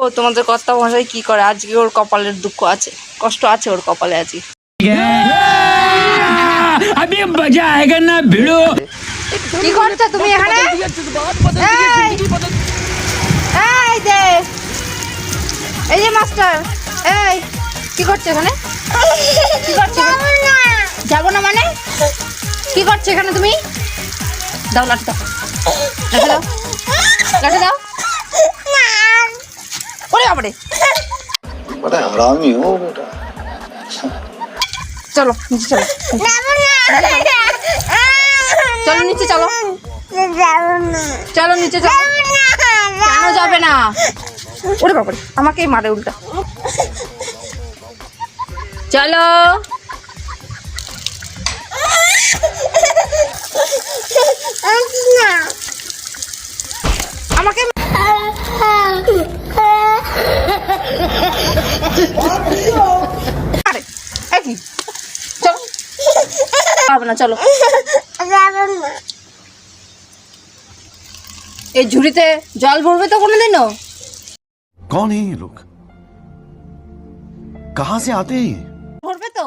ও তোমাদের কর্তা মশাই কি করে? আজকে ওর কপালের দুঃখ আছে, কষ্ট আছে ওর কপালে আজকে। अभी मजा आएगा ना भिड़ो। কি করছো তুমি এখানে? এই যে এই যে মাস্টার, এই কি করছো এখানে? কি করছো? যাবো না মানে কি করছো এখানে তুমি? দাও লাঠি দাও, লাঠি দাও, লাঠি দাও। ওরে বাবারে, बड़ा हरामी हो बेटा। চলো নিচে চলো, চলো নিচে চলো, চলো নিচে চলো। কেন যাবে না? ওরে বাবারে, আমাকেই মারে উল্টা। চলো আমাকে আরে কি, চলো পাবে না, চলো। এই ঝুড়িতে জল ভরবে তো কোনোদিনও? कौन है ये लोग? कहाँ से आते हैं ये? ভরবে তো?